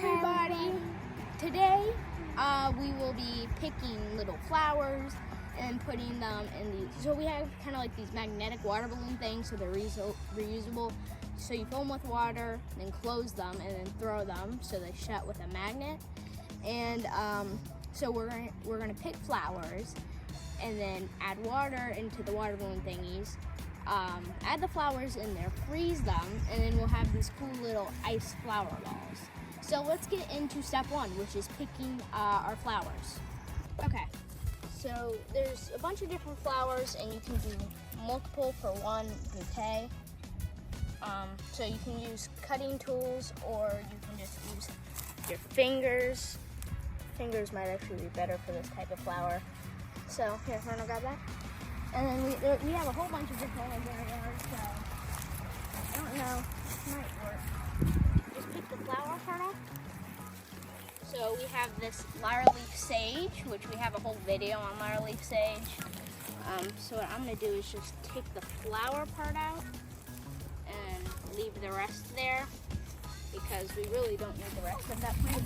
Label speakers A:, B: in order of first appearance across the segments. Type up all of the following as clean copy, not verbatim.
A: everybody. Today we will be picking little flowers and putting them in these. So we have kind of like these magnetic water balloon things, so they're reusable. So you fill them with water, then close them, and then throw them so they shut with a magnet. And so we're gonna pick flowers and then add water into the water balloon thingies. Add the flowers in there, freeze them, and then we'll have these cool little ice flower balls. So let's get into step one, which is picking our flowers. Okay, so there's a bunch of different flowers, and you can do multiple for one bouquet. So you can use cutting tools, or you can just use your fingers. Fingers might actually be better for this type of flower. So here, Vernon, grab that. And then we have a whole bunch of different ones in our yard, so I don't know, it might work. Just pick the flower part off. So we have this lyre leaf sage, which we have a whole video on lyre leaf sage. So what I'm gonna do is just take the flower part out and leave the rest there, because we really don't need the rest of that plant.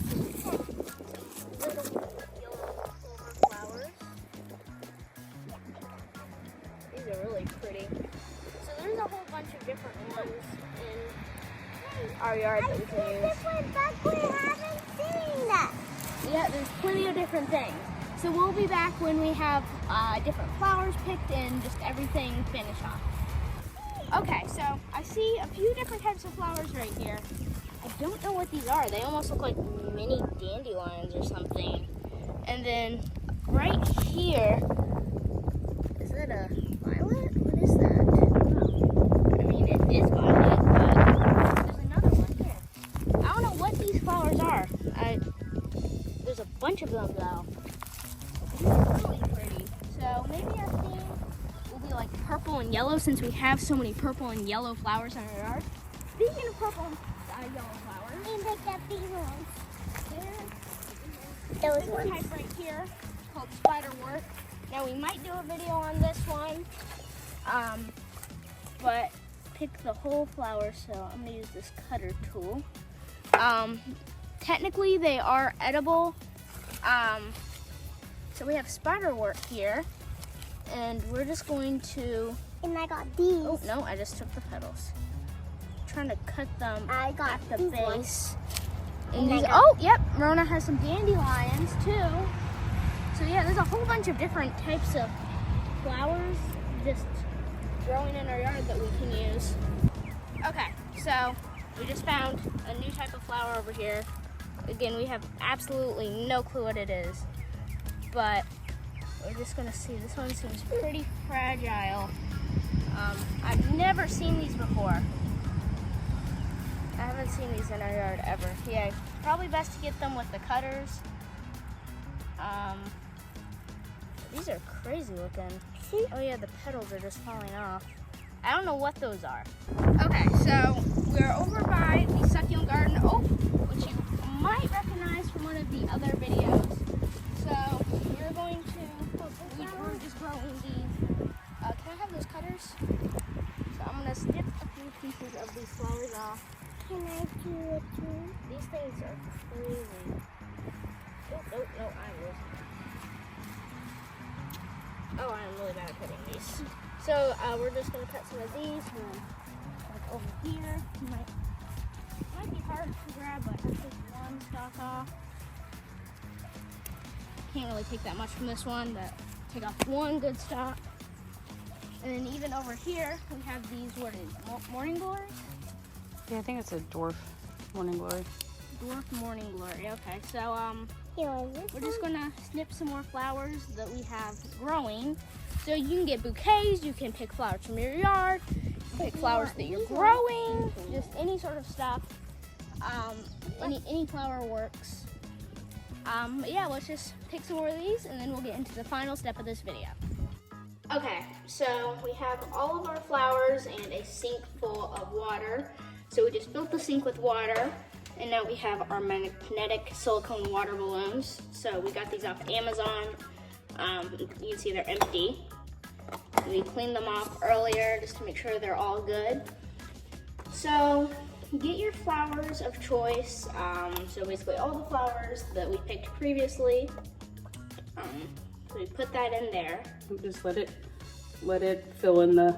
A: Little yellow clover flowers. These are really pretty. So there's a whole bunch of different ones in our yard that we can use.
B: Different, but we haven't seen that.
A: Yeah, there's plenty of different things. So we'll be back when we have different flowers picked and just everything finished off. Okay, so I see a few different types of flowers right here. I don't know what these are. They almost look like mini dandelions or something. And then right here, is that a violet? What is that? I mean, it is violet, but there's another one here. I don't know what these flowers are. There's a bunch of them though. These are really pretty. So maybe our theme will be like purple and yellow, since we have so many purple and yellow flowers in our yard. Speaking of purple and yellow flowers,
B: We picked up these ones.
A: there's a big type right here called spiderwort. Now we might do a video on this one, but pick the whole flower, so I'm gonna use this cutter tool. Technically they are edible. So we have spiderwort here, and we're just going to,
B: And I got these.
A: oh no, I just took the petals. Trying to cut them
B: I got
A: at the
B: these
A: base.
B: ones.
A: And
B: And I
A: these,
B: got-
A: oh, yep, Rona has some dandelions too. So yeah, there's a whole bunch of different types of flowers just growing in our yard that we can use. Okay, so we just found a new type of flower over here. Again, we have absolutely no clue what it is, but we're just gonna see. This one seems pretty fragile. I've never seen these before. I haven't seen these in our yard ever. Yeah, probably best to get them with the cutters. These are crazy looking. Oh yeah, the petals are just falling off. I don't know what those are. Okay, so we're over by the succulent garden, which you might recognize from one of the other videos. So we're going to, we're just growing these. Can I have those cutters? So I'm gonna snip a few pieces of these flowers off.
B: Can I do it too?
A: These things are crazy. Oh, no, I'm really bad at cutting these. So we're just gonna cut some of these, and like over here. Might be hard to grab, but I'll take one stalk off. Can't really take that much from this one, but take off one good stalk. And then even over here, we have these, what are these, morning glories?
C: Yeah, I think it's a dwarf morning glory.
A: Dwarf morning glory. Okay, so
B: Here is this
A: we're just gonna snip some more flowers that we have growing. So you can get bouquets, you can pick flowers from your yard, you can pick flowers that you're growing, just any sort of stuff. Any flower works. But yeah, let's just pick some more of these, and then we'll get into the final step of this video. Okay, so we have all of our flowers and a sink full of water. So we just filled the sink with water, and now we have our magnetic silicone water balloons. So we got these off Amazon. You can see they're empty. We cleaned them off earlier just to make sure they're all good. So get your flowers of choice. So basically all the flowers that we picked previously. So we put that in there.
C: Just let it fill in the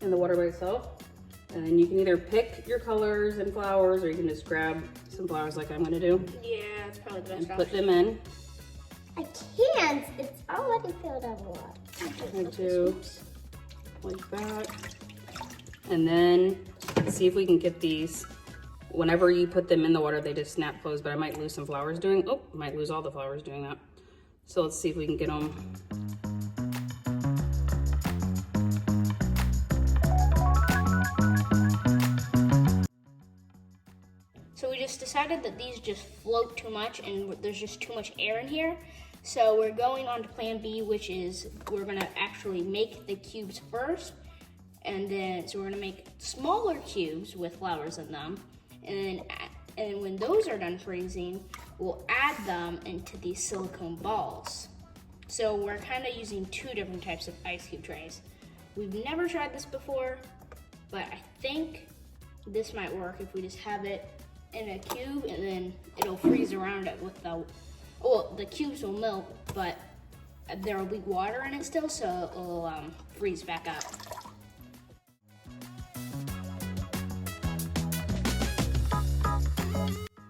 C: water by itself. And then you can either pick your colors and flowers, or you can just grab some flowers like I'm gonna do.
A: Yeah, that's probably the best
C: And
A: option.
C: put them in.
B: I can't. It's already filled up a lot.
C: And do like that. And then see if we can get these. Whenever you put them in the water, they just snap closed, but I might lose some flowers doing, might lose all the flowers doing that. So let's see if we can get them.
A: So we just decided that these just float too much and there's just too much air in here. So we're going on to plan B, which is we're gonna actually make the cubes first. And then, so we're gonna make smaller cubes with flowers in them. And when those are done freezing, we'll add them into these silicone balls. So we're kind of using two different types of ice cube trays. We've never tried this before, but I think this might work if we just have it in a cube and then it'll freeze around it with the cubes will melt, but there will be water in it still, so it'll freeze back up.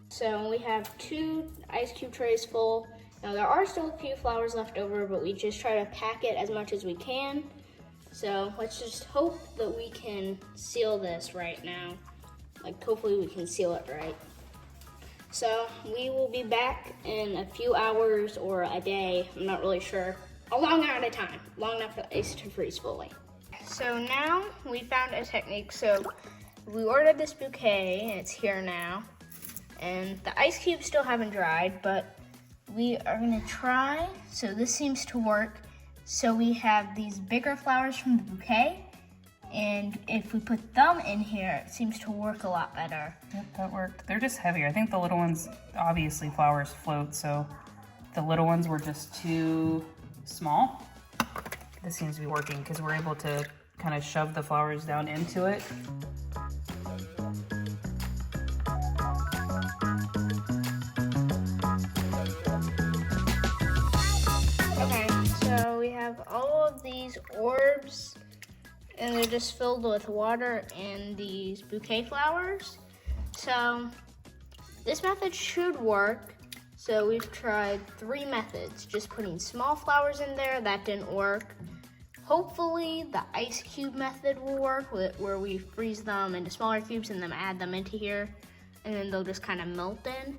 A: So we have 2 ice cube trays full. Now there are still a few flowers left over, but we just try to pack it as much as we can. So let's just hope that we can seal this right now. Like hopefully we can seal it right. So we will be back in a few hours or a day, I'm not really sure. A long amount of time, long enough for the ice to freeze fully. So now we found a technique. So we ordered this bouquet and it's here now. And the ice cubes still haven't dried, but we are gonna try. So this seems to work. So we have these bigger flowers from the bouquet, and if we put them in here, it seems to work a lot better.
C: Yep, that worked. They're just heavier. I think the little ones, obviously flowers float, so the little ones were just too small. This seems to be working because we're able to kind of shove the flowers down into it.
A: Okay, so we have all of these orbs, and they're just filled with water and these bouquet flowers. So this method should work. So we've tried 3 methods, just putting small flowers in there, that didn't work. Hopefully the ice cube method will work, where we freeze them into smaller cubes and then add them into here, and then they'll just kind of melt in.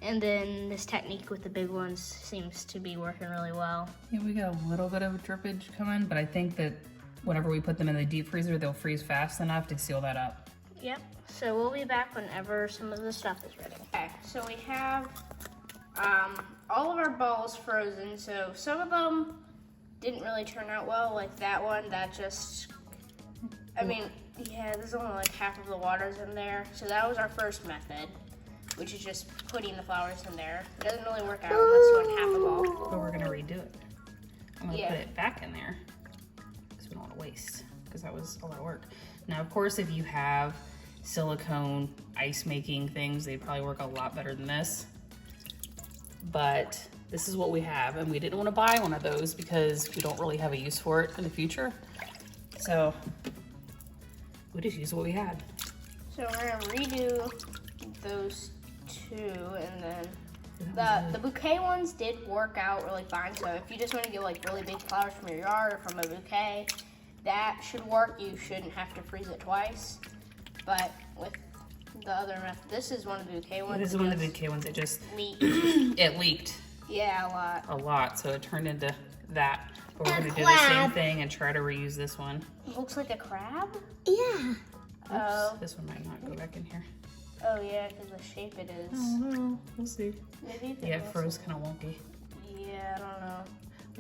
A: And then this technique with the big ones seems to be working really well.
C: Yeah, we got a little bit of drippage coming, but I think that whenever we put them in the deep freezer, they'll freeze fast enough to seal that up.
A: Yep, so we'll be back whenever some of the stuff is ready. Okay, so we have all of our balls frozen. So some of them didn't really turn out well, like that one, that just, I mean, yeah, there's only like half of the water's in there. So that was our first method, which is just putting the flowers in there. It doesn't really work out unless you want half a ball.
C: But we're gonna redo it. I'm gonna
A: Yeah.
C: put it back in there because we don't want to waste, because that was a lot of work. Now, of course, if you have silicone ice making things, they'd probably work a lot better than this. But this is what we have, and we didn't want to buy one of those because we don't really have a use for it in the future. So we just used what we had.
A: So we're gonna redo those 2, and then the bouquet ones did work out really fine. So if you just want to get like really big flowers from your yard or from a bouquet, that should work. You shouldn't have to freeze it twice. But with the other method, this is one of the bouquet ones.
C: This is one of the bouquet ones. It just
A: leaked.
C: it leaked
A: Yeah,
C: a lot, so it turned into that. But we're
B: A
C: gonna do the same
B: crab.
C: thing and try to reuse this one.
A: It looks like a crab.
B: Yeah.
A: Oh.
C: This one might not go back in here.
A: Oh yeah, because the shape it is.
C: No, we'll see.
A: Maybe if
C: Yeah, it
A: was-
C: froze kind of wonky.
A: Yeah, I don't know.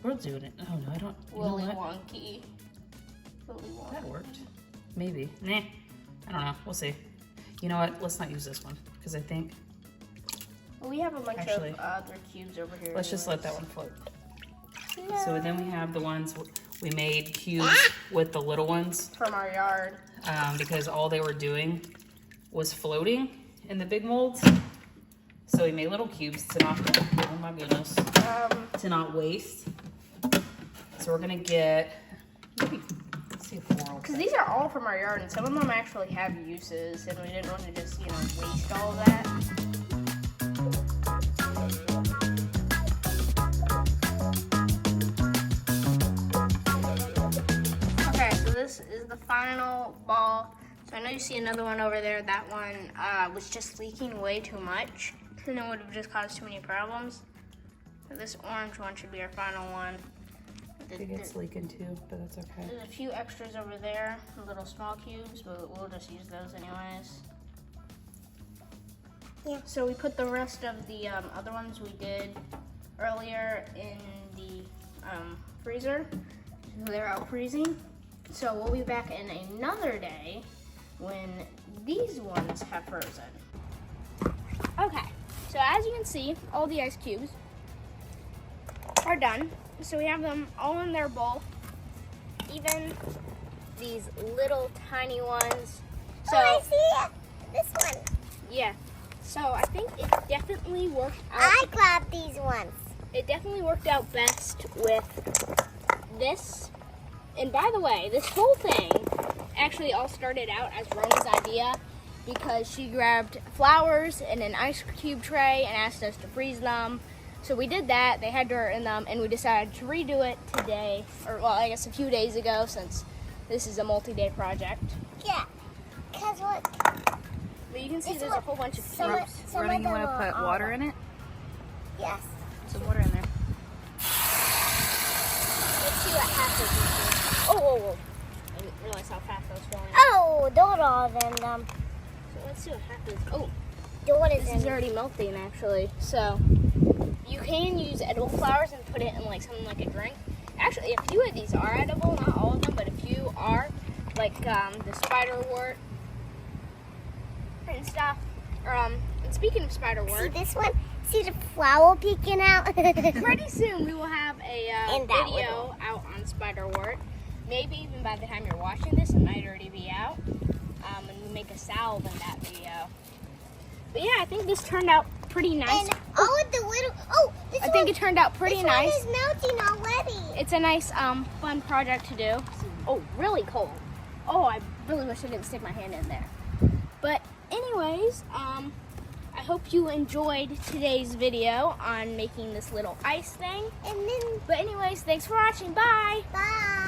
C: We're doing it. Oh no, I don't. You know
A: Willy
C: what?
A: wonky. Willy wonky.
C: That worked. Maybe. Nah. I don't know. We'll see. You know what? Let's not use this one because I think
A: Well, we have a bunch
C: Actually,
A: of other cubes over here.
C: let's just let that
A: anyways.
C: one float. So then we have the ones we made cubes with the little ones
A: From our yard.
C: because all they were doing was floating in the big molds. So we made little cubes to not, oh my goodness, to not waste. So we're gonna get, let's see if more.
A: Because these are all from our yard, and some of them actually have uses, and we didn't want to just, waste all of that. Okay, so this is the final ball. So I know you see another one over there. That one was just leaking way too much, and it would have just caused too many problems. So this orange one should be our final one.
C: I think it's leaking too, but that's okay.
A: There's a few extras over there, little small cubes, but we'll just use those anyways.
B: Yeah.
A: So we put the rest of the other ones we did earlier in the freezer. So they're out freezing. So we'll be back in another day when these ones have frozen. Okay, so as you can see, all the ice cubes are done. So we have them all in their bowl, even these little tiny ones. So
B: I see it. This one.
A: yeah, so I think it definitely worked out.
B: I grabbed these ones.
A: It definitely worked out best with this. And by the way, this whole thing actually all started out as Rona's idea because she grabbed flowers in an ice cube tray and asked us to freeze them. So we did that, they had dirt in them, and we decided to redo it today, or well, I guess a few days ago, since this is a multi-day project.
B: Yeah. Because what?
A: But you can see
B: This
A: there's
B: one-
A: a whole bunch of
B: some-
A: cubes.
B: some
C: Rhoda,
B: of
C: you want
B: them
C: to
B: are
C: put water in it?
B: Yes.
C: Some water in there.
A: Let's see what half of these do. Oh, whoa, whoa. I didn't realize how fast I was going.
B: Oh, don't all of them.
A: So let's see what half is. Oh,
B: What is
A: this is
B: in
A: already melting, actually. So you can use edible flowers and put it in like something like a drink. Actually, a few of these are edible, not all of them, but a few are, like the spiderwort and stuff. And speaking of
B: See
A: spiderwort,
B: this one? See the flower peeking out?
A: pretty soon we will have a
B: And that
A: video out on spiderwort. Maybe even by the time you're watching this, it might already be out. And we make a salve in that video. But yeah, I think this turned out pretty nice.
B: And all of the little. Oh, this
A: I think it turned out pretty
B: this
A: nice.
B: one is melting already.
A: It's a nice, fun project to do. Oh, really cold. Oh, I really wish I didn't stick my hand in there. But anyways, I hope you enjoyed today's video on making this little ice thing.
B: And then
A: But anyways, thanks for watching. Bye.
B: bye.